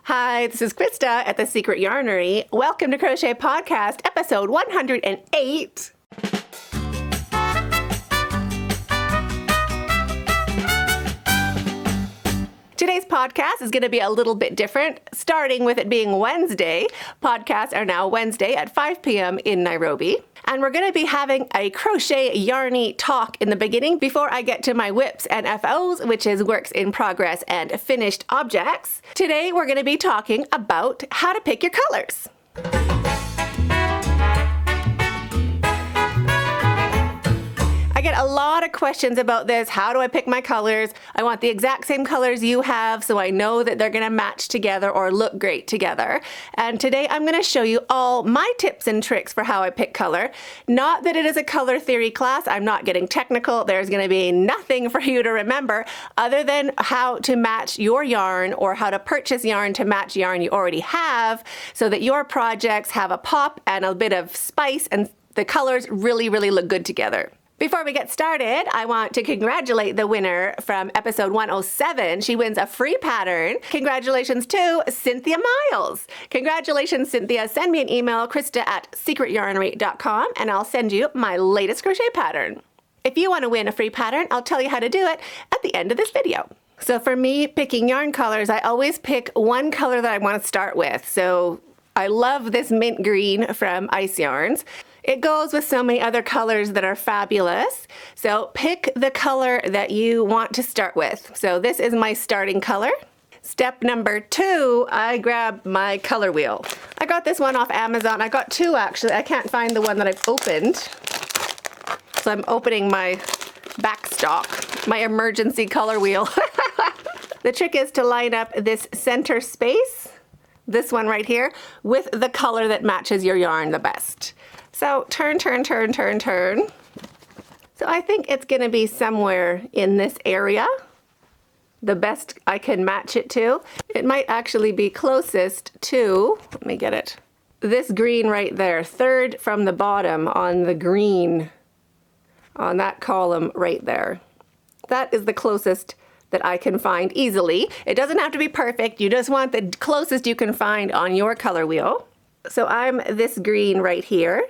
Hi, this is Krista at The Secret Yarnery. Welcome to Crochet Podcast, episode 108. Today's podcast is going to be a little bit different, starting with it being Wednesday. Podcasts are now Wednesday at 5 p.m. in Nairobi. And we're going to be having a crochet yarny talk in the beginning before I get to my WIPs and FOs, which is works in progress and finished objects. Today we're going to be talking about how to pick your colors. I get a lot of questions about this. How do I pick my colors? I want the exact same colors you have so I know that they're going to match together or look great together. And today I'm going to show you all my tips and tricks for how I pick color. Not that it is a color theory class. I'm not getting technical. There's going to be nothing for you to remember other than how to match your yarn or how to purchase yarn to match yarn you already have so that your projects have a pop and a bit of spice and the colors really look good together. Before we get started, I want to congratulate the winner from episode 107. She wins a free pattern. Congratulations to Cynthia Miles. Congratulations, Cynthia. Send me an email, krista@secretyarnery.com, and I'll send you my latest crochet pattern. If you want to win a free pattern, I'll tell you how to do it at the end of this video. So for me, picking yarn colors, I always pick one color that I want to start with. So I love this mint green from Ice Yarns. It goes with so many other colors that are fabulous. So pick the color that you want to start with. So this is my starting color. Step number 2, I grab my color wheel. I got this one off Amazon. I got 2 actually. I can't find the one that I've opened. So I'm opening my backstock, my emergency color wheel. The trick is to line up this center space, this one right here, with the color that matches your yarn the best. So turn. So I think it's going to be somewhere in this area, the best I can match it to. It might actually be closest to, let me get it, this green right there, third from the bottom on the green, on that column right there. That is the closest that I can find easily. It doesn't have to be perfect. You just want the closest you can find on your color wheel. So I'm this green right here.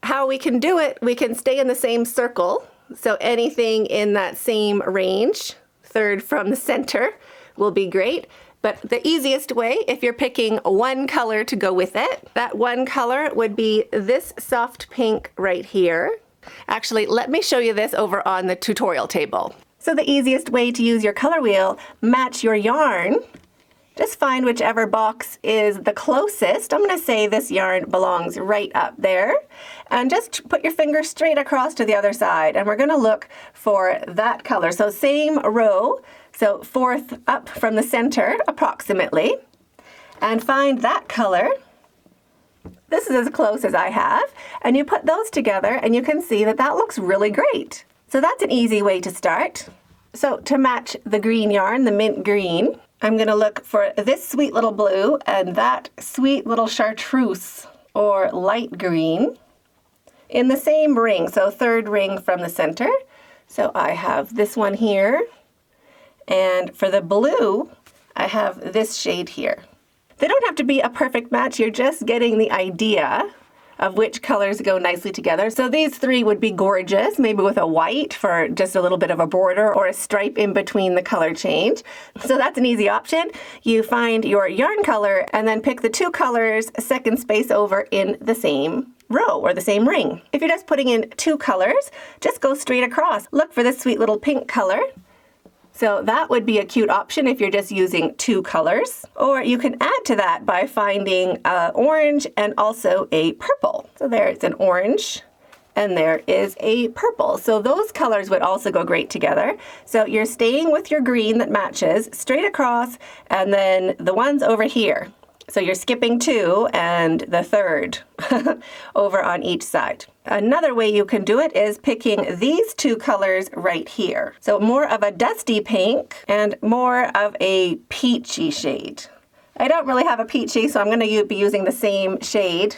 How we can do it, we can stay in the same circle. So anything in that same range, third from the center, will be great. But the easiest way, if you're picking one color to go with it, that one color would be this soft pink right here. Actually, let me show you this over on the tutorial table. So the easiest way to use your color wheel, match your yarn. Just find whichever box is the closest. I'm going to say this yarn belongs right up there. And just put your finger straight across to the other side. And we're going to look for that color. So same row, so fourth up from the center approximately. And find that color. This is as close as I have. And you put those together and you can see that that looks really great. So that's an easy way to start. So to match the green yarn, the mint green, I'm going to look for this sweet little blue and that sweet little chartreuse or light green in the same ring, so third ring from the center. So I have this one here, and for the blue, I have this shade here. They don't have to be a perfect match, you're just getting the idea of which colors go nicely together. So these 3 would be gorgeous, maybe with a white for just a little bit of a border or a stripe in between the color change. So that's an easy option. You find your yarn color and then pick the 2 colors, second space over in the same row or the same ring. If you're just putting in 2 colors, just go straight across. Look for this sweet little pink color. So that would be a cute option if you're just using 2 colors. Or you can add to that by finding orange and also a purple. So there it's an orange and there is a purple. So those colors would also go great together. So you're staying with your green that matches straight across and then the ones over here. So you're skipping 2 and the third over on each side. Another way you can do it is picking these 2 colors right here. So more of a dusty pink and more of a peachy shade. I don't really have a peachy, so I'm going to be using the same shade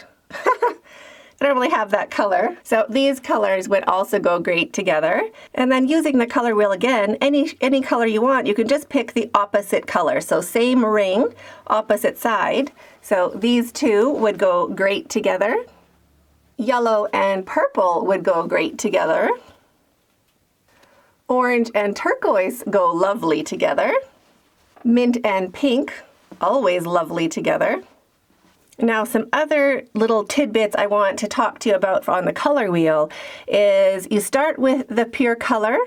I don't really have that color. So these colors would also go great together. And then using the color wheel again, any color you want, you can just pick the opposite color. So same ring, opposite side. So these two would go great together. Yellow and purple would go great together. Orange and turquoise go lovely together. Mint and pink, always lovely together. Now, some other little tidbits I want to talk to you about on the color wheel is you start with the pure color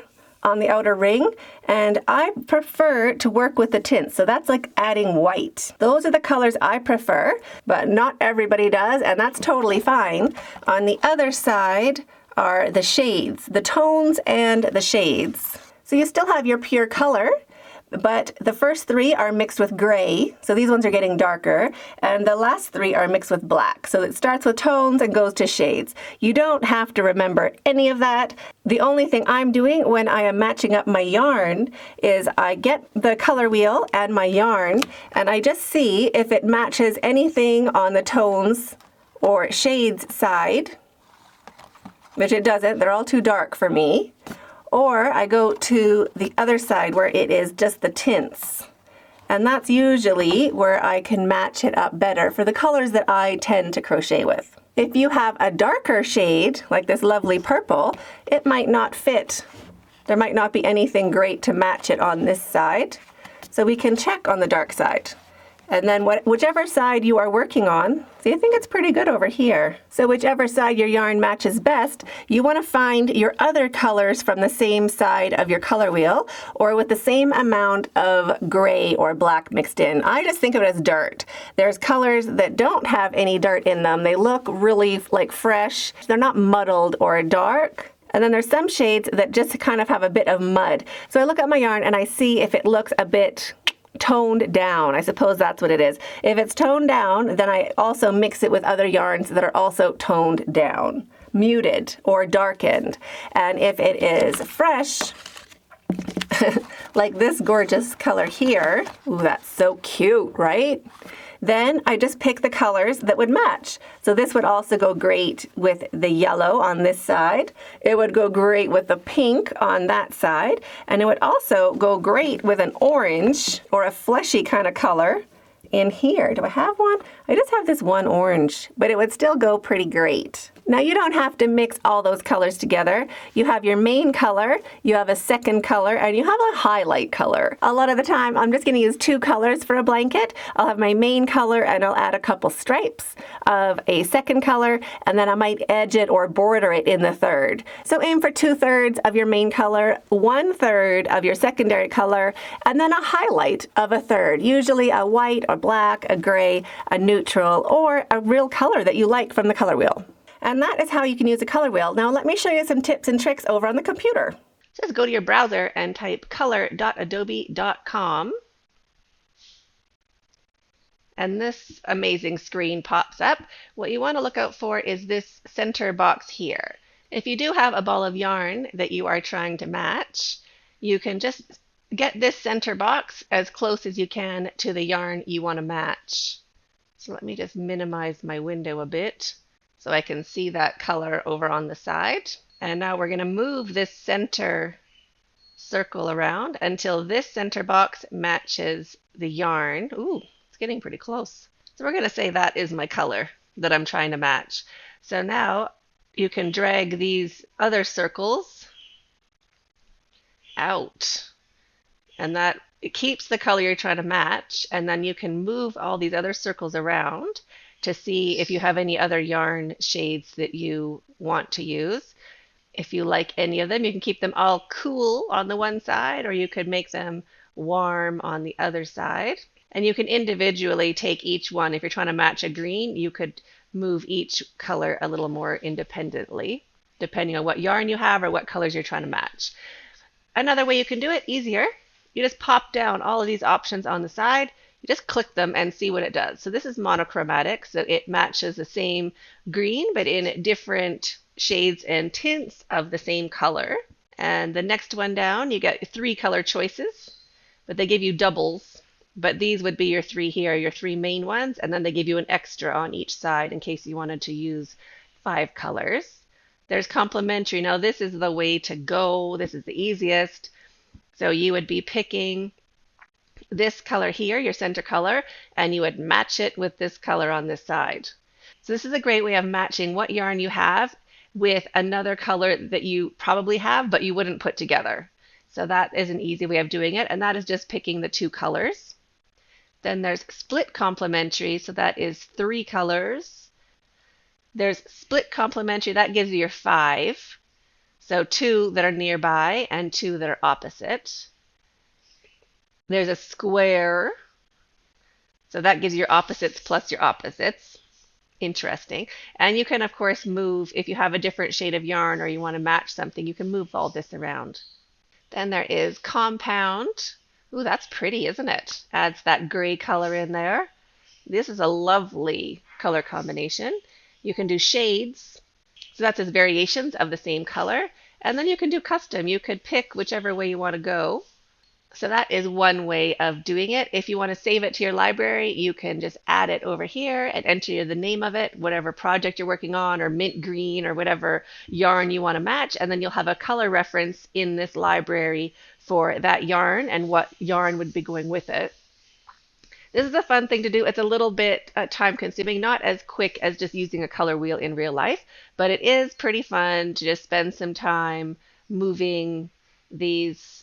on the outer ring, and I prefer to work with the tints. So that's like adding white. Those are the colors I prefer, but not everybody does, and that's totally fine. On the other side are the shades, the tones and the shades. So you still have your pure color, but the first three are mixed with gray, so these ones are getting darker, and the last three are mixed with black. So it starts with tones and goes to shades. You don't have to remember any of that. The only thing I'm doing when I am matching up my yarn is I get the color wheel and my yarn, and I just see if it matches anything on the tones or shades side, which it doesn't. They're all too dark for me. Or I go to the other side where it is just the tints. And that's usually where I can match it up better for the colors that I tend to crochet with. If you have a darker shade, like this lovely purple, it might not fit. There might not be anything great to match it on this side. So we can check on the dark side. And then whichever side you are working on, see, I think it's pretty good over here. So whichever side your yarn matches best, you want to find your other colors from the same side of your color wheel or with the same amount of gray or black mixed in. I just think of it as dirt. There's colors that don't have any dirt in them. They look really like fresh. They're not muddled or dark. And then there's some shades that just kind of have a bit of mud. So I look at my yarn and I see if it looks a bit toned down. I suppose that's what it is. If it's toned down, then I also mix it with other yarns that are also toned down, muted or darkened. And if it is fresh, like this gorgeous color here, ooh, that's so cute, right? Then I just pick the colors that would match. So this would also go great with the yellow on this side. It would go great with the pink on that side. And it would also go great with an orange or a fleshy kind of color in here. Do I have one? I just have this one orange, but it would still go pretty great. Now you don't have to mix all those colors together. You have your main color, you have a second color, and you have a highlight color. A lot of the time I'm just going to use two colors for a blanket. I'll have my main color and I'll add a couple stripes of a second color, and then I might edge it or border it in the third. So aim for 2/3 of your main color, 1/3 of your secondary color, and then a highlight of a third, usually a white or black, a gray, a neutral, or a real color that you like from the color wheel. And that is how you can use a color wheel. Now let me show you some tips and tricks over on the computer. Just go to your browser and type color.adobe.com. And this amazing screen pops up. What you want to look out for is this center box here. If you do have a ball of yarn that you are trying to match, you can just get this center box as close as you can to the yarn you want to match. So let me just minimize my window a bit so I can see that color over on the side. And now we're going to move this center circle around until this center box matches the yarn. Ooh, it's getting pretty close. So we're going to say that is my color that I'm trying to match. So now you can drag these other circles out, and that it keeps the color you're trying to match, and then you can move all these other circles around to see if you have any other yarn shades that you want to use. If you like any of them, you can keep them all cool on the one side, or you could make them warm on the other side. And you can individually take each one. If you're trying to match a green, you could move each color a little more independently, depending on what yarn you have or what colors you're trying to match. Another way you can do it, easier, you just pop down all of these options on the side. You just click them and see what it does. So this is monochromatic, so it matches the same green, but in different shades and tints of the same color. And the next one down, you get 3 color choices, but they give you doubles. But these would be your 3 here, your 3 main ones, and then they give you an extra on each side in case you wanted to use 5 colors. There's complementary. Now this is the way to go. This is the easiest. So you would be picking this color here, your center color, and you would match it with this color on this side. So this is a great way of matching what yarn you have with another color that you probably have, but you wouldn't put together. So that is an easy way of doing it, and that is just picking the 2 colors. Then there's split complementary, so that is 3 colors. There's split complementary, that gives you your 5. So 2 that are nearby and 2 that are opposite. There's a square, so that gives you your opposites plus your opposites. Interesting. And you can, of course, move, if you have a different shade of yarn or you want to match something, you can move all this around. Then there is compound. Ooh, that's pretty, isn't it? Adds that gray color in there. This is a lovely color combination. You can do shades. So that's just variations of the same color. And then you can do custom. You could pick whichever way you want to go. So that is one way of doing it. If you want to save it to your library, you can just add it over here and enter the name of it, whatever project you're working on, or mint green, or whatever yarn you want to match, and then you'll have a color reference in this library for that yarn and what yarn would be going with it. This is a fun thing to do. It's a little bit time consuming, not as quick as just using a color wheel in real life, but it is pretty fun to just spend some time moving these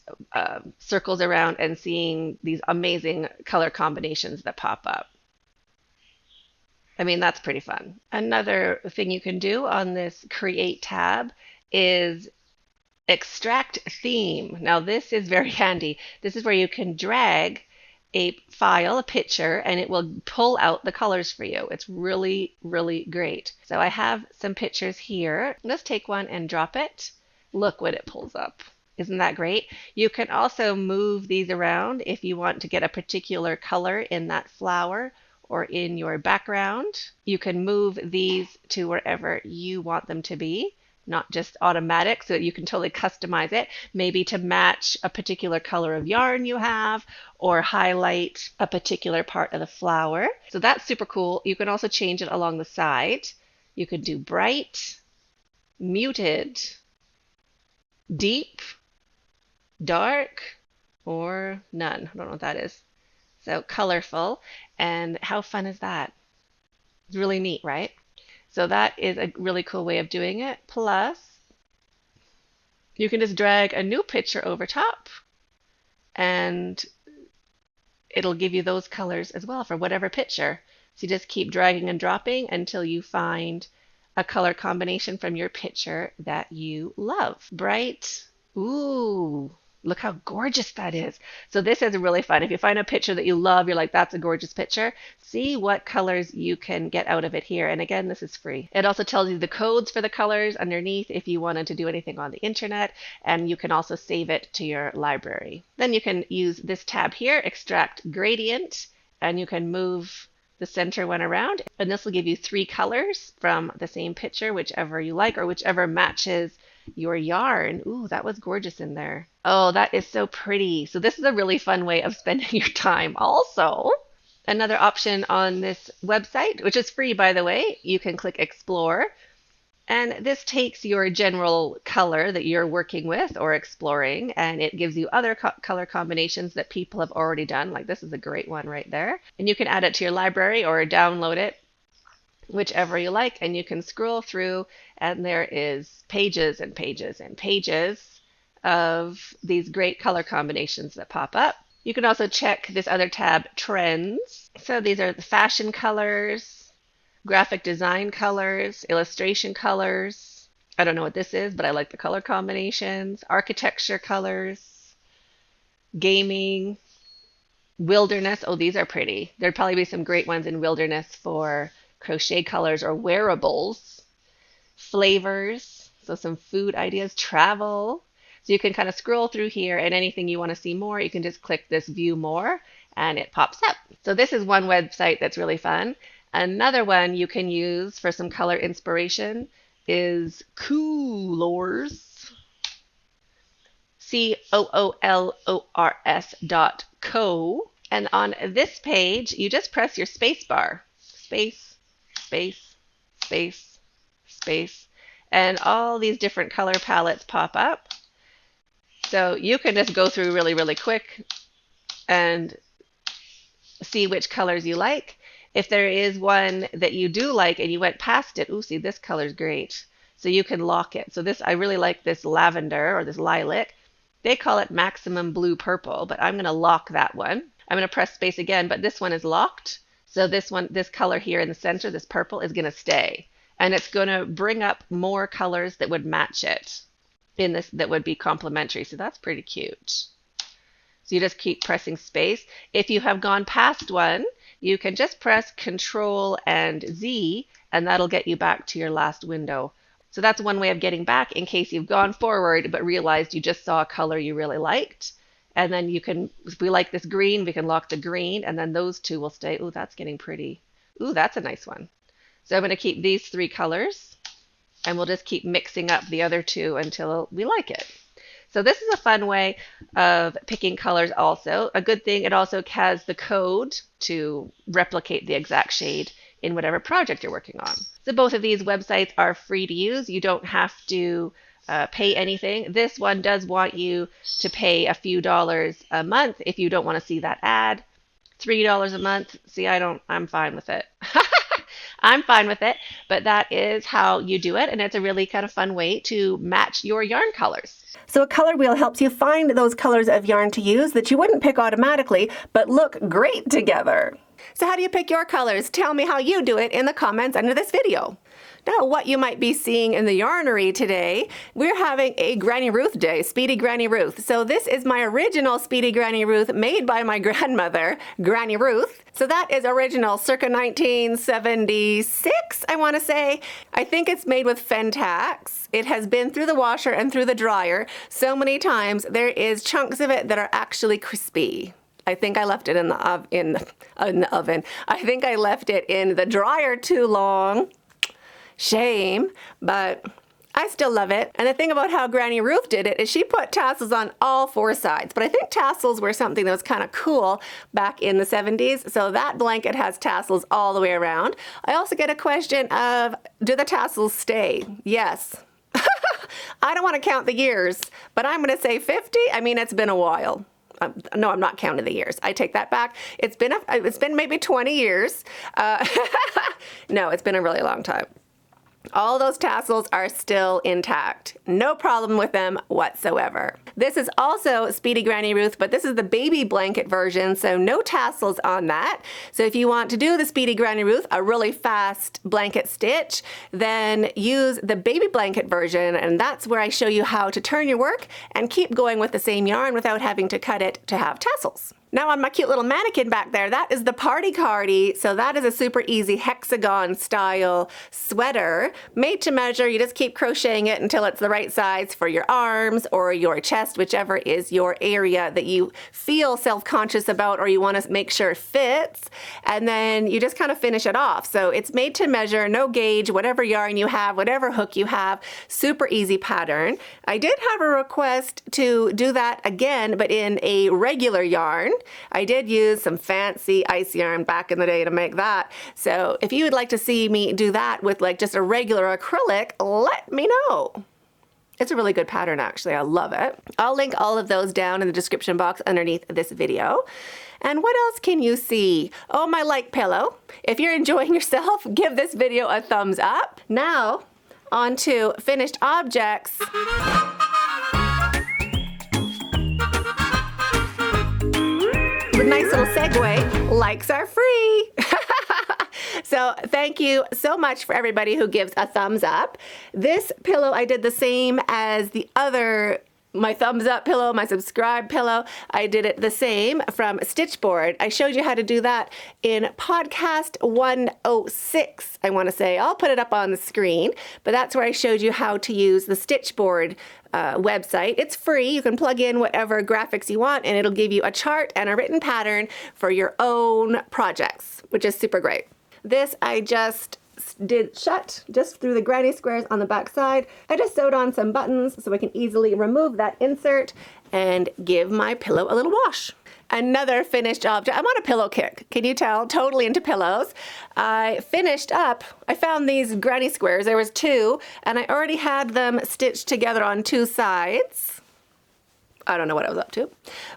circles around and seeing these amazing color combinations that pop up. I mean, that's pretty fun. Another thing you can do on this Create tab is extract theme. Now this is very handy. This is where you can drag a file, a picture, and it will pull out the colors for you. It's really, really great. So I have some pictures here. Let's take one and drop it. Look what it pulls up. Isn't that great? You can also move these around if you want to get a particular color in that flower or in your background. You can move these to wherever you want them to be, not just automatic, so that you can totally customize it, maybe to match a particular color of yarn you have or highlight a particular part of the flower. So that's super cool. You can also change it along the side. You could do bright, muted, deep, dark, or none. I don't know what that is. So colorful. And how fun is that? It's really neat, right? So that is a really cool way of doing it. Plus, you can just drag a new picture over top and it'll give you those colors as well for whatever picture. So you just keep dragging and dropping until you find a color combination from your picture that you love. Bright. Ooh, look how gorgeous that is. So this is really fun. If you find a picture that you love, you're like, that's a gorgeous picture, see what colors you can get out of it here. And again, this is free. It also tells you the codes for the colors underneath if you wanted to do anything on the internet, and you can also save it to your library. Then you can use this tab here, extract gradient, and you can move the center one around, and this will give you 3 colors from the same picture, whichever you like or whichever matches your yarn. Ooh, that was gorgeous in there. Oh, that is so pretty. So this is a really fun way of spending your time. Also, another option on this website, which is free by the way, you can click Explore. And this takes your general color that you're working with or exploring, and it gives you other color combinations that people have already done. Like this is a great one right there. And you can add it to your library or download it, whichever you like, and you can scroll through and there is pages and pages and pages of these great color combinations that pop up. You can also check this other tab, Trends. So these are the fashion colors, graphic design colors, illustration colors. I don't know what this is, but I like the color combinations. Architecture colors, gaming, wilderness. Oh, these are pretty. There'd probably be some great ones in wilderness for crochet colors or wearables. Flavors, so some food ideas, travel. So you can kind of scroll through here, and anything you want to see more, you can just click this view more and it pops up. So this is one website that's really fun. Another one you can use for some color inspiration is Coolors. COOLORS.co. And on this page, you just press your space bar. Space, space, space, space, and all these different color palettes pop up. So you can just go through really, really quick and see which colors you like. If there is one that you do like and you went past it, ooh, see, this color's great. So you can lock it. So this, I really like this lavender or this lilac. They call it maximum blue purple, but I'm going to lock that one. I'm going to press space again, but this one is locked. So this one, this color here in the center, this purple, is going to stay. And it's going to bring up more colors that would match it in this, that would be complementary. So that's pretty cute. So you just keep pressing space. If you have gone past one, you can just press Control and Z, and that'll get you back to your last window. So that's one way of getting back in case you've gone forward but realized you just saw a color you really liked. And then you can, if we like this green, we can lock the green, and then those two will stay. Ooh, that's getting pretty. Ooh, that's a nice one. So I'm going to keep these three colors, and we'll just keep mixing up the other two until we like it. So this is a fun way of picking colors also. A good thing, it also has the code to replicate the exact shade in whatever project you're working on. So both of these websites are free to use. You don't have to pay anything. This one does want you to pay a few dollars a month if you don't want to see that ad. $3 a month. See, I'm fine with it. I'm fine with it, but that is how you do it, and it's a really kind of fun way to match your yarn colors. So a color wheel helps you find those colors of yarn to use that you wouldn't pick automatically, but look great together. So how do you pick your colors? Tell me how you do it in the comments under this video. Now, what you might be seeing in the yarnery today, we're having a Granny Ruth day, Speedy Granny Ruth. So this is my original Speedy Granny Ruth made by my grandmother, Granny Ruth. So that is original, circa 1976, I want to say. I think it's made with Fentax. It has been through the washer and through the dryer so many times, there is chunks of it that are actually crispy. I think I left it in the oven. I think I left it in the dryer too long. Shame, but I still love it. And the thing about how Granny Ruth did it is she put tassels on all four sides. But I think tassels were something that was kind of cool back in the 70s. So that blanket has tassels all the way around. I also get a question of, do the tassels stay? Yes. I don't want to count the years, but I'm going to say 50. I mean, it's been a while. No, I'm not counting the years. I take that back. It's been maybe 20 years. No, it's been a really long time. All those tassels are still intact. No problem with them whatsoever. This is also Speedy Granny Ruth, but this is the baby blanket version, so no tassels on that. So if you want to do the Speedy Granny Ruth, a really fast blanket stitch, then use the baby blanket version, and that's where I show you how to turn your work and keep going with the same yarn without having to cut it to have tassels. Now on my cute little mannequin back there, that is the Party Cardi. So that is a super easy hexagon style sweater made to measure. You just keep crocheting it until it's the right size for your arms or your chest, whichever is your area that you feel self-conscious about or you want to make sure it fits. And then you just kind of finish it off. So it's made to measure, no gauge, whatever yarn you have, whatever hook you have, super easy pattern. I did have a request to do that again, but in a regular yarn. I did use some fancy ice yarn back in the day to make that. So if you would like to see me do that with like just a regular acrylic, let me know. It's a really good pattern, actually. I love it. I'll link all of those down in the description box underneath this video. And what else can you see? Oh, my like pillow. If you're enjoying yourself, give this video a thumbs up. Now, on to finished objects. Nice little segue, likes are free. So thank you so much for everybody who gives a thumbs up. This pillow, I did the same as the other, my thumbs up pillow, my subscribe pillow. I did it the same from Stitchboard. I showed you how to do that in podcast 106, I want to say. I'll put it up on the screen, but that's where I showed you how to use the Stitchboard website. It's free. You can plug in whatever graphics you want and it'll give you a chart and a written pattern for your own projects, which is super great. This I just did shut just through the granny squares on the back side. I just sewed on some buttons so I can easily remove that insert and give my pillow a little wash. Another finished object. I'm on a pillow kick. Can you tell? Totally into pillows. I finished up, I found these granny squares. There was two, and I already had them stitched together on two sides. I don't know what I was up to,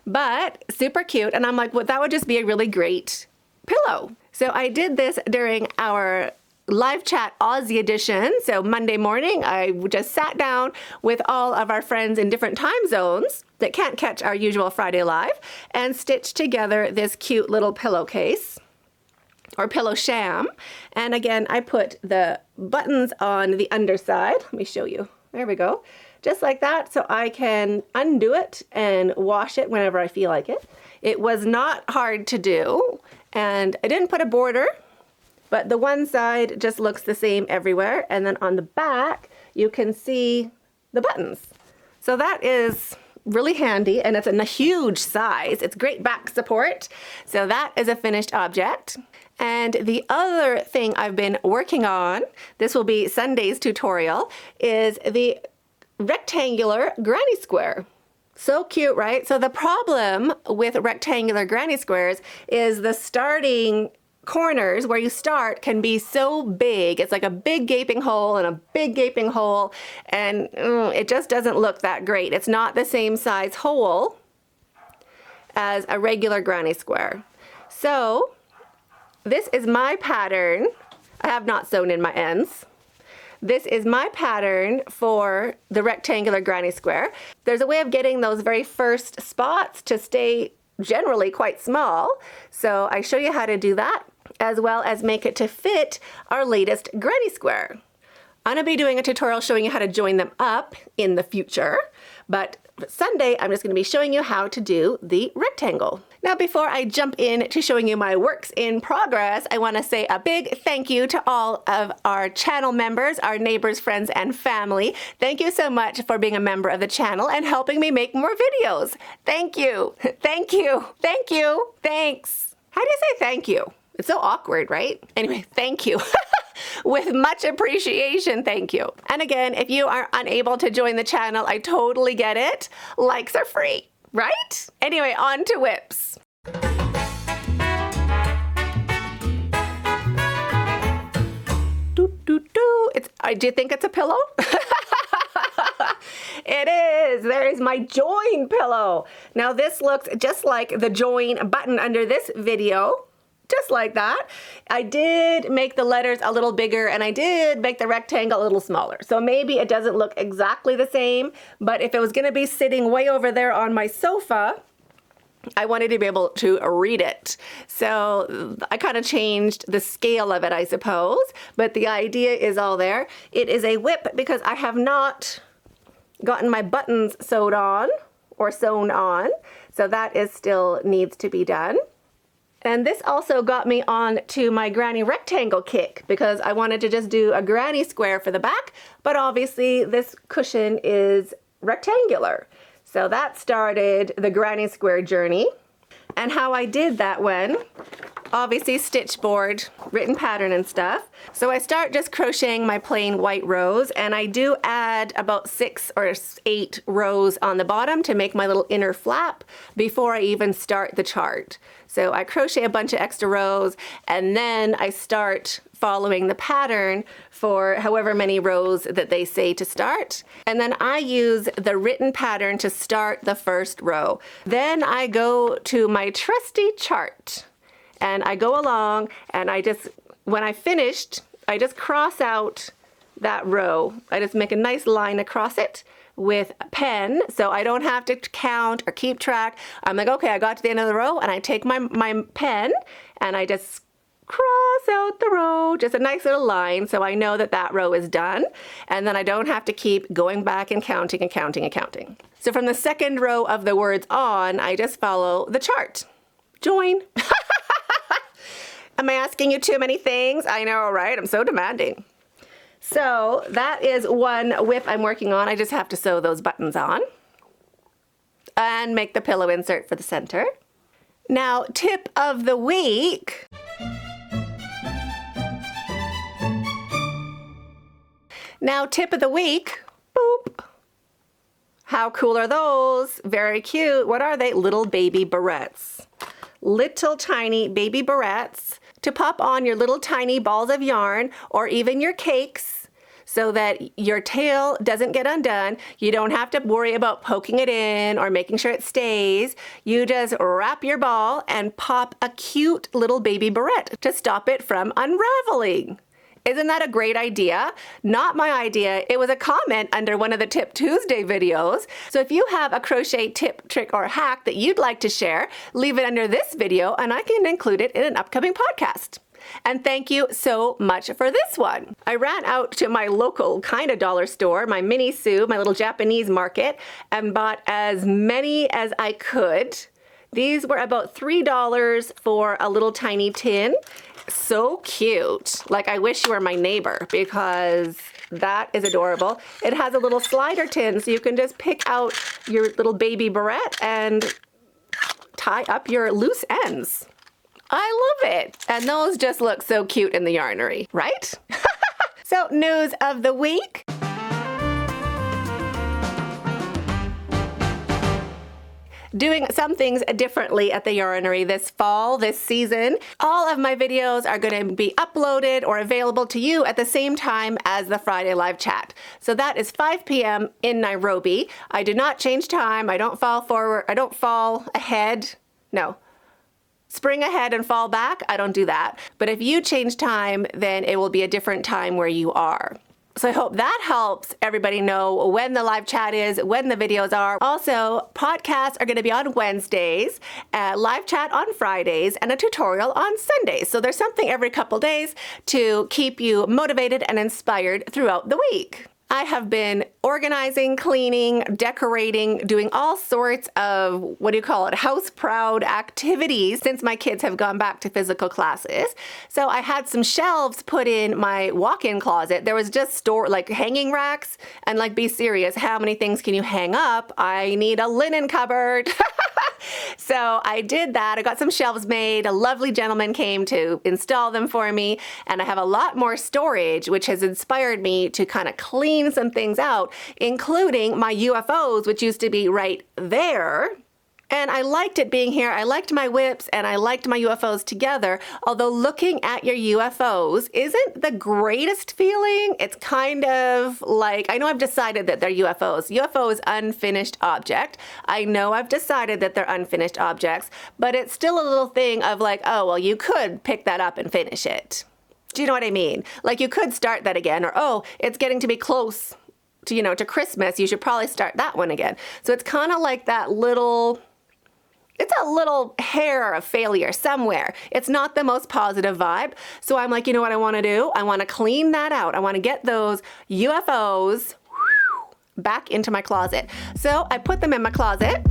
but super cute. And I'm like, well, that would just be a really great pillow. So I did this during our live chat Aussie edition. So Monday morning, I just sat down with all of our friends in different time zones that can't catch our usual Friday live and stitched together this cute little pillowcase or pillow sham. And again, I put the buttons on the underside. Let me show you. There we go. Just like that, so I can undo it and wash it whenever I feel like it. It was not hard to do, and I didn't put a border, but the one side just looks the same everywhere, and then on the back, you can see the buttons. So that is really handy, and it's in a huge size. It's great back support, so that is a finished object. And the other thing I've been working on, this will be Sunday's tutorial, is the rectangular granny square. So cute, right? So the problem with rectangular granny squares is the starting corners where you start can be so big. It's like a big gaping hole and a big gaping hole, and it just doesn't look that great. It's not the same size hole as a regular granny square. So this is my pattern. I have not sewn in my ends. This is my pattern for the rectangular granny square. There's a way of getting those very first spots to stay generally quite small. So I show you how to do that, as well as make it to fit our latest granny square. I'm gonna be doing a tutorial showing you how to join them up in the future, but Sunday I'm just gonna be showing you how to do the rectangle. Now, before I jump in to showing you my works in progress, I want to say a big thank you to all of our channel members, our neighbors, friends, and family. Thank you so much for being a member of the channel and helping me make more videos. Thank you. Thank you. Thank you. Thanks. How do you say thank you? It's so awkward, right? Anyway, thank you. With much appreciation, thank you. And again, if you are unable to join the channel, I totally get it. Likes are free. Right? Anyway, on to whips. Do you think it's a pillow? It is. There is my join pillow. Now this looks just like the join button under this video. Just like that. I did make the letters a little bigger, and I did make the rectangle a little smaller. So maybe it doesn't look exactly the same, but if it was gonna be sitting way over there on my sofa, I wanted to be able to read it. So I kind of changed the scale of it, I suppose, but the idea is all there. It is a whip because I have not gotten my buttons sewed on or sewn on. So that is still needs to be done. And this also got me on to my granny rectangle kick because I wanted to just do a granny square for the back, but obviously this cushion is rectangular. So that started the granny square journey. And how I did that one, obviously stitch board, written pattern and stuff. So I start just crocheting my plain white rows, and I do add about 6 or 8 rows on the bottom to make my little inner flap before I even start the chart. So I crochet a bunch of extra rows, and then I start following the pattern for however many rows that they say to start. And then I use the written pattern to start the first row. Then I go to my trusty chart and I go along, and when I finished, I just cross out that row. I just make a nice line across it with a pen, so I don't have to count or keep track. I'm like, okay, I got to the end of the row, and I take my pen and I just cross out the row, just a nice little line, so I know that that row is done, and then I don't have to keep going back and counting and counting and counting. So from the second row of the words on, I just follow the chart. Join. Am I asking you too many things? I know, right? I'm so demanding. So that is one whip I'm working on. I just have to sew those buttons on and make the pillow insert for the center. Now, tip of the week. Now, tip of the week, boop. How cool are those? Very cute. What are they? Little baby barrettes. Little tiny baby barrettes to pop on your little tiny balls of yarn or even your cakes so that your tail doesn't get undone. You don't have to worry about poking it in or making sure it stays. You just wrap your ball and pop a cute little baby barrette to stop it from unraveling. Isn't that a great idea? Not my idea. It was a comment under one of the Tip Tuesday videos. So if you have a crochet tip, trick, or hack that you'd like to share, leave it under this video and I can include it in an upcoming podcast. And thank you so much for this one. I ran out to my local kind of dollar store, my Miniso, my little Japanese market, and bought as many as I could. These were about $3 for a little tiny tin. So cute. Like, I wish you were my neighbor because that is adorable. It has a little slider tin so you can just pick out your little baby barrette and tie up your loose ends. I love it. And those just look so cute in the yarnery, right? So, news of the week. Doing some things differently at the yarnery this fall, this season. All of my videos are going to be uploaded or available to you at the same time as the Friday live chat. So that is 5 p.m. in Nairobi. I do not change time. I don't fall forward. I don't fall ahead. No. Spring ahead and fall back. I don't do that. But if you change time, then it will be a different time where you are. So I hope that helps everybody know when the live chat is, when the videos are. Also, podcasts are going to be on Wednesdays, live chat on Fridays, and a tutorial on Sundays. So there's something every couple days to keep you motivated and inspired throughout the week. I have been organizing, cleaning, decorating, doing all sorts of, house proud activities since my kids have gone back to physical classes. So I had some shelves put in my walk-in closet. There was just hanging racks and be serious, how many things can you hang up? I need a linen cupboard. So I did that. I got some shelves made. A lovely gentleman came to install them for me. And I have a lot more storage, which has inspired me to kind of clean some things out, including my UFOs, which used to be right there. And I liked it being here. I liked my whips and I liked my UFOs together. Although looking at your UFOs isn't the greatest feeling. It's kind of like, I know I've decided that they're UFOs. UFO is unfinished object. I know I've decided that they're unfinished objects, but it's still a little thing of oh, well, you could pick that up and finish it. Do you know what I mean? You could start that again, or, oh, it's getting to be close to, to Christmas. You should probably start that one again. So it's kind of like that it's a little hair of failure somewhere. It's not the most positive vibe. So I'm like, you know what I want to do? I want to clean that out. I want to get those UFOs back into my closet. So I put them in my closet.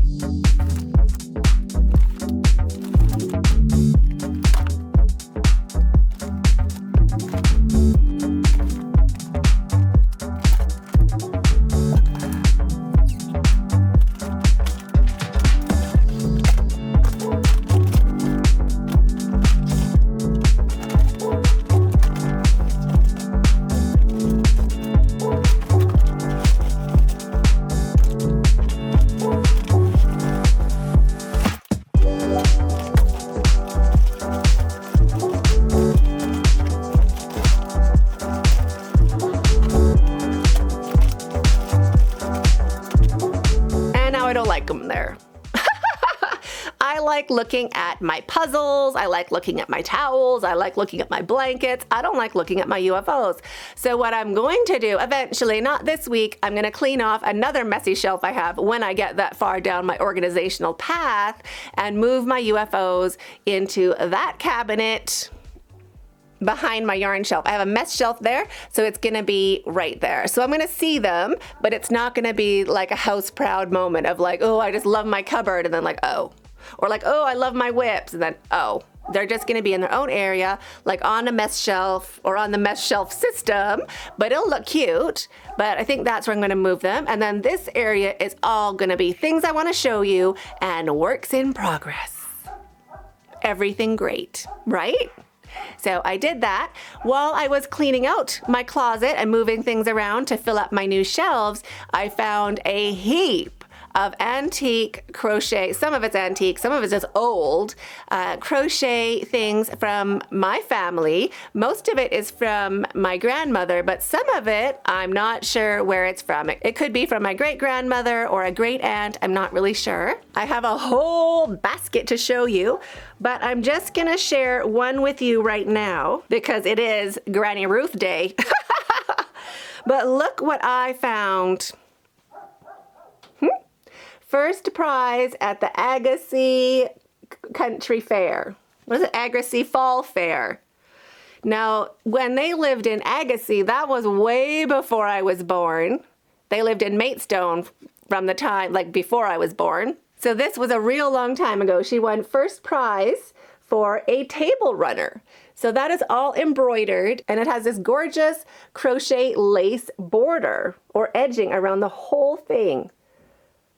I don't like them there. I like looking at my puzzles. I like looking at my towels. I like looking at my blankets. I don't like looking at my UFOs. So what I'm going to do eventually, not this week, I'm going to clean off another messy shelf I have when I get that far down my organizational path and move my UFOs into that cabinet behind my yarn shelf. I have a mess shelf there, so it's gonna be right there. So I'm gonna see them, but it's not gonna be like a house proud moment of oh, I just love my cupboard, and then oh. Or oh, I love my whips, and then oh. They're just gonna be in their own area, on a mess shelf or on the mess shelf system, but it'll look cute. But I think that's where I'm gonna move them. And then this area is all gonna be things I wanna show you and works in progress. Everything great, right? So I did that. While I was cleaning out my closet and moving things around to fill up my new shelves, I found a heap of antique crochet. Some of it's antique, some of it's just old crochet things from my family. Most of it is from my grandmother, but some of it, I'm not sure where it's from. It could be from my great-grandmother or a great-aunt. I'm not really sure. I have a whole basket to show you, but I'm just gonna share one with you right now because it is Granny Ruth Day. But look what I found. First prize at the Agassiz Country Fair. What is it? Agassiz Fall Fair. Now, when they lived in Agassiz, that was way before I was born. They lived in Maidstone from the time, like before I was born. So this was a real long time ago. She won first prize for a table runner. So that is all embroidered, and it has this gorgeous crochet lace border or edging around the whole thing.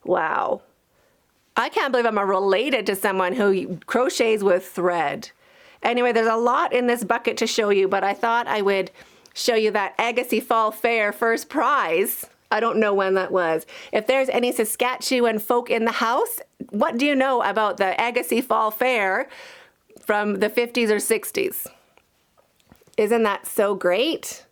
Wow. I can't believe I'm related to someone who crochets with thread. Anyway, there's a lot in this bucket to show you, but I thought I would show you that Agassiz Fall Fair first prize. I don't know when that was. If there's any Saskatchewan folk in the house, what do you know about the Agassiz Fall Fair from the 50s or 60s? Isn't that so great?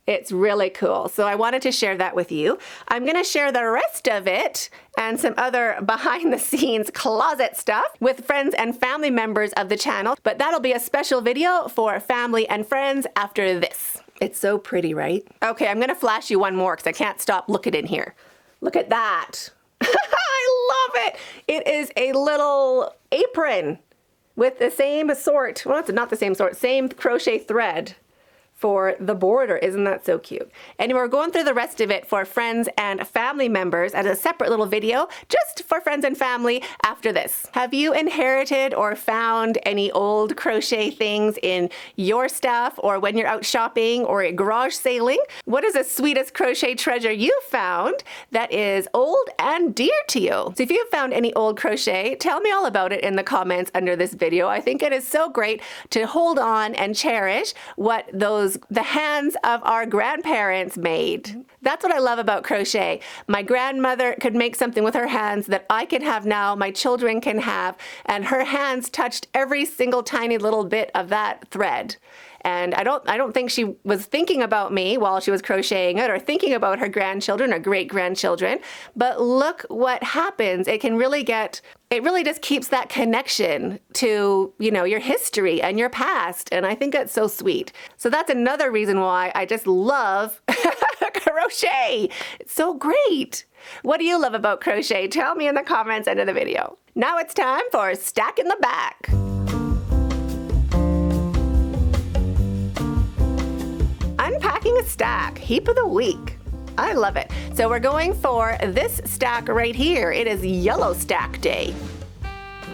It's really cool. So I wanted to share that with you. I'm going to share the rest of it and some other behind the scenes closet stuff with friends and family members of the channel, but that'll be a special video for family and friends after this. It's so pretty, right? Okay, I'm going to flash you one more because I can't stop looking in here. Look at that. I love it. It is a little apron with the same sort, well, it's not the same sort, same crochet thread for the border. Isn't that so cute? Anyway, we're going through the rest of it for friends and family members as a separate little video just for friends and family after this. Have you inherited or found any old crochet things in your stuff or when you're out shopping or garage sailing? What is the sweetest crochet treasure you found that is old and dear to you? So if you've found any old crochet, tell me all about it in the comments under this video. I think it is so great to hold on and cherish what the hands of our grandparents made. That's what I love about crochet. My grandmother could make something with her hands that I can have now, my children can have, and her hands touched every single tiny little bit of that thread. And I don't think she was thinking about me while she was crocheting it or thinking about her grandchildren or great-grandchildren. But look what happens. It really just keeps that connection to, your history and your past. And I think that's so sweet. So that's another reason why I just love crochet. It's so great. What do you love about crochet? Tell me in the comments under the video. Now it's time for Stack in the Back. Unpacking a stack, heap of the week. I love it. So we're going for this stack right here. It is Yellow Stack Day.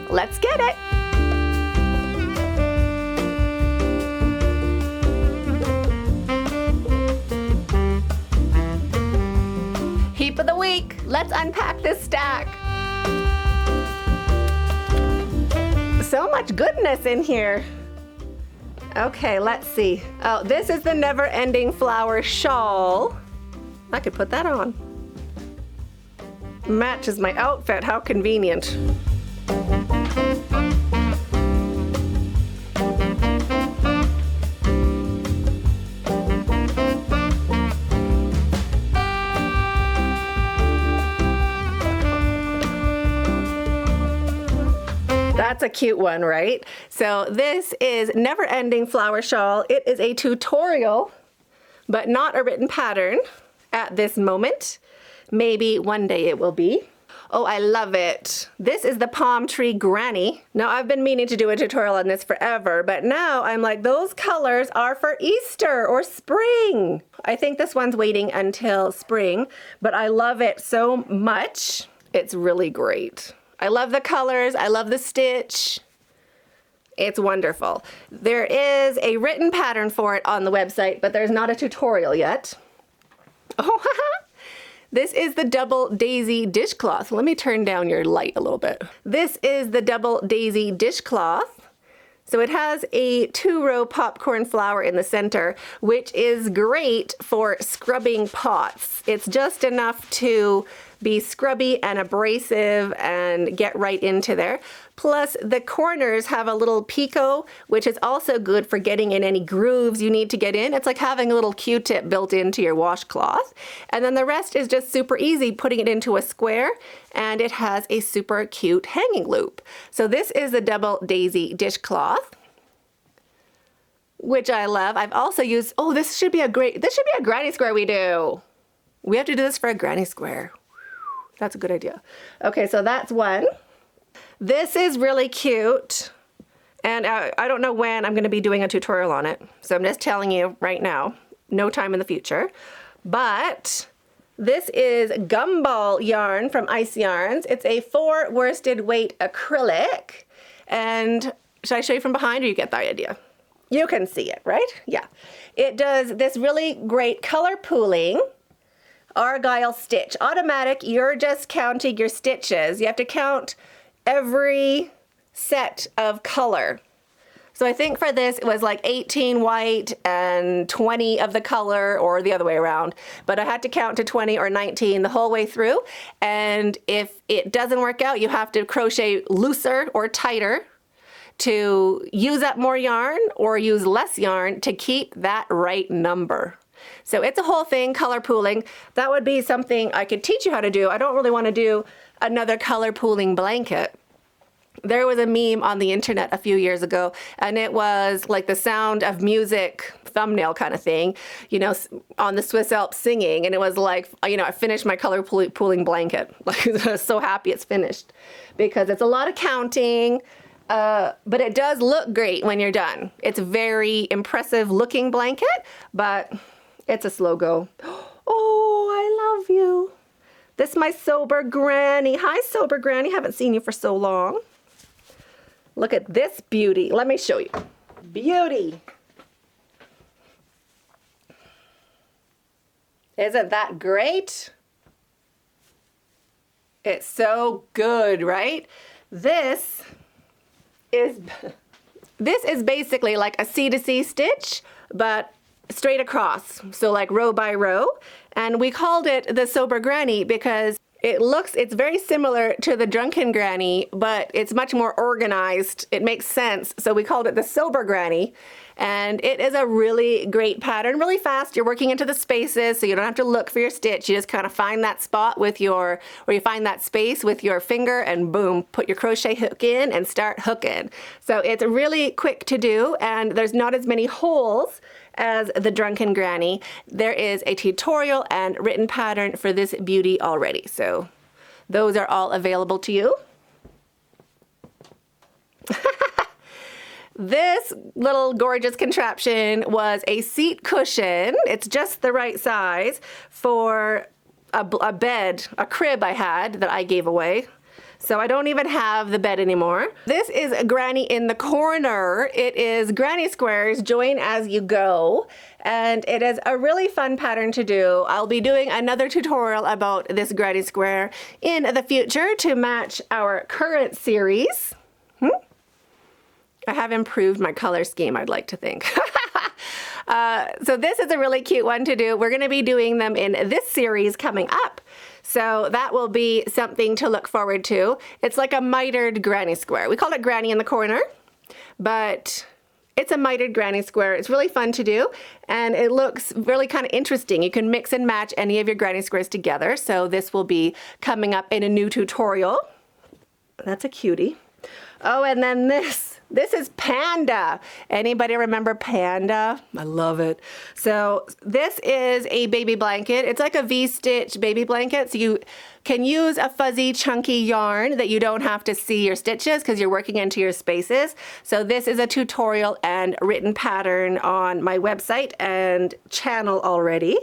Let's get it. Heap of the week. Let's unpack this stack. So much goodness in here. Okay, let's see. Oh, this is the Never Ending Flower shawl. I could put that on. Matches my outfit, how convenient. That's a cute one, right? So this is Never Ending Flower Shawl. It is a tutorial, but not a written pattern at this moment. Maybe one day it will be. Oh, I love it. This is the Palm Tree Granny. Now, I've been meaning to do a tutorial on this forever, but now I'm like, those colors are for Easter or spring. I think this one's waiting until spring, but I love it so much. It's really great. I love the colors. I love the stitch. It's wonderful. There is a written pattern for it on the website, but there's not a tutorial yet. Oh, this is the Double Daisy dishcloth. Let me turn down your light a little bit. This is the Double Daisy dishcloth. So it has a 2-row popcorn flower in the center, which is great for scrubbing pots. It's just enough to be scrubby and abrasive and get right into there. Plus the corners have a little picot, which is also good for getting in any grooves you need to get in. It's like having a little Q-tip built into your washcloth. And then the rest is just super easy, putting it into a square, and it has a super cute hanging loop. So this is the Double Daisy dishcloth, which I love. I've also used, oh, this should be a granny square we do. We have to do this for a granny square. That's a good idea. Okay, so that's one. This is really cute, and I don't know when I'm going to be doing a tutorial on it, so I'm just telling you right now, no time in the future. But this is Gumball yarn from Ice Yarns. It's a 4 worsted weight acrylic, and should I show you from behind, or you get the idea? You can see it, right? Yeah. It does this really great color pooling. Argyle stitch. Automatic, you're just counting your stitches. You have to count every set of color. So I think for this, it was like 18 white and 20 of the color, or the other way around. But I had to count to 20 or 19 the whole way through. And if it doesn't work out, you have to crochet looser or tighter to use up more yarn or use less yarn to keep that right number. So it's a whole thing, color pooling. That would be something I could teach you how to do. I don't really want to do another color pooling blanket. There was a meme on the internet a few years ago, and it was like the Sound of Music thumbnail kind of thing, you know, on the Swiss Alps singing. And it was like, you know, I finished my color pooling blanket. Like, I was so happy it's finished because it's a lot of counting. But it does look great when you're done. It's a very impressive looking blanket, but it's a slow go. Oh, I love you. This is my Sober Granny. Hi, Sober Granny. Haven't seen you for so long. Look at this beauty. Let me show you. Beauty. Isn't that great? It's so good, right? This is basically like a C2C stitch, but straight across, so like row by row. And we called it the Sober Granny because it's very similar to the Drunken Granny, but it's much more organized. It makes sense. So we called it the Sober Granny. And it is a really great pattern, really fast. You're working into the spaces, so you don't have to look for your stitch. You just kind of find that spot where you find that space with your finger, and boom, put your crochet hook in and start hooking. So it's really quick to do, and there's not as many holes as the Drunken Granny. There is a tutorial and written pattern for this beauty already. So those are all available to you. This little gorgeous contraption was a seat cushion. It's just the right size for a bed, a crib I had that I gave away. So I don't even have the bed anymore. This is a Granny in the Corner. It is Granny Squares, join as you go. And it is a really fun pattern to do. I'll be doing another tutorial about this Granny Square in the future to match our current series. I have improved my color scheme, I'd like to think. So this is a really cute one to do. We're going to be doing them in this series coming up. So that will be something to look forward to. It's like a mitered Granny Square. We call it Granny in the Corner, but it's a mitered Granny Square. It's really fun to do, and it looks really kind of interesting. You can mix and match any of your Granny Squares together. So this will be coming up in a new tutorial. That's a cutie. Oh, and then this is Panda. Anybody remember Panda? I love it. So this is a baby blanket. It's like a V-stitch baby blanket. So you can use a fuzzy, chunky yarn that you don't have to see your stitches because you're working into your spaces. So this is a tutorial and written pattern on my website and channel already.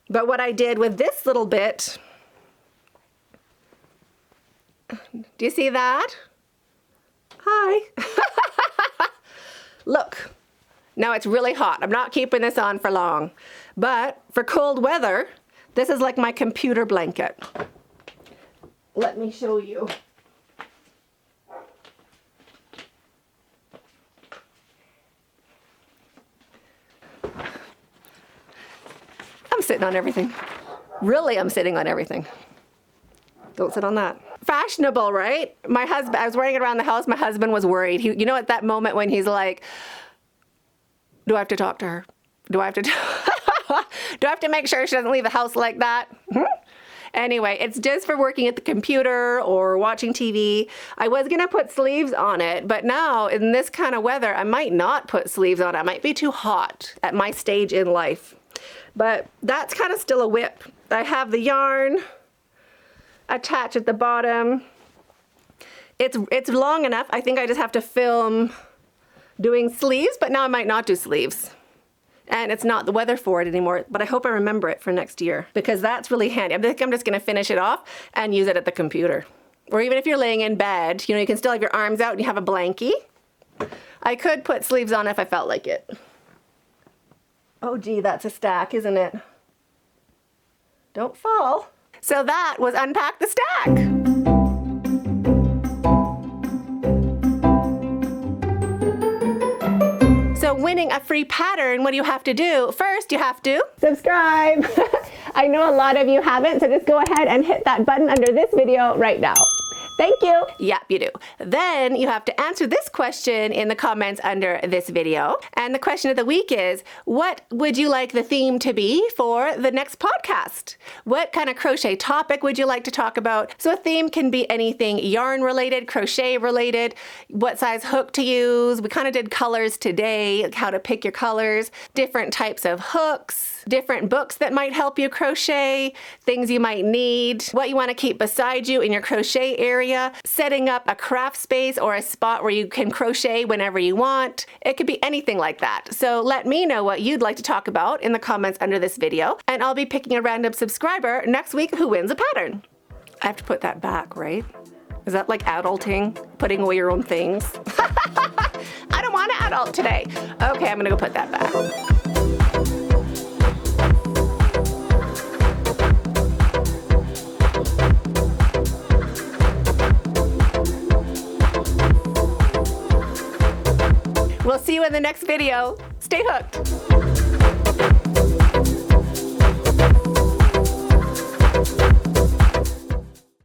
But what I did with this little bit, do you see that? Hi. Look, now it's really hot. I'm not keeping this on for long, but for cold weather, this is like my computer blanket. Let me show you. sitting on everything. Really, I'm sitting on everything. Don't sit on that. Fashionable, right? My husband, I was wearing it around the house. My husband was worried. You know, at that moment when he's like, do I have to talk to her? Do I have to, do I have to make sure she doesn't leave the house like that? Anyway, it's just for working at the computer or watching TV. I was gonna put sleeves on it, but now in this kind of weather, I might not put sleeves on it. It might be too hot at my stage in life. But that's kind of still a whip. I have the yarn attached at the bottom. It's long enough. I think I just have to film doing sleeves, but now I might not do sleeves. And it's not the weather for it anymore, but I hope I remember it for next year because that's really handy. I think I'm just gonna finish it off and use it at the computer. Or even if you're laying in bed, you know, you can still have your arms out and you have a blankie. I could put sleeves on if I felt like it. Oh gee, that's a stack, isn't it? Don't fall. So that was Unpack the Stack. So winning a free pattern, what do you have to do? First, you have to subscribe. I know a lot of you haven't, so just go ahead and hit that button under this video right now. Thank you. Yep, you do. Then you have to answer this question in the comments under this video. And the question of the week is, what would you like the theme to be for the next podcast? What kind of crochet topic would you like to talk about? So a theme can be anything yarn related, crochet related, what size hook to use. We kind of did colors today, like how to pick your colors, different types of hooks, different books that might help you crochet, things you might need, what you want to keep beside you in your crochet area, setting up a craft space or a spot where you can crochet whenever you want. It could be anything like that. So let me know what you'd like to talk about in the comments under this video, and I'll be picking a random subscriber next week who wins a pattern. I have to put that back, right? Is that like adulting? Putting away your own things? I don't want to adult today. Okay, I'm gonna go put that back. We'll see you in the next video. Stay hooked.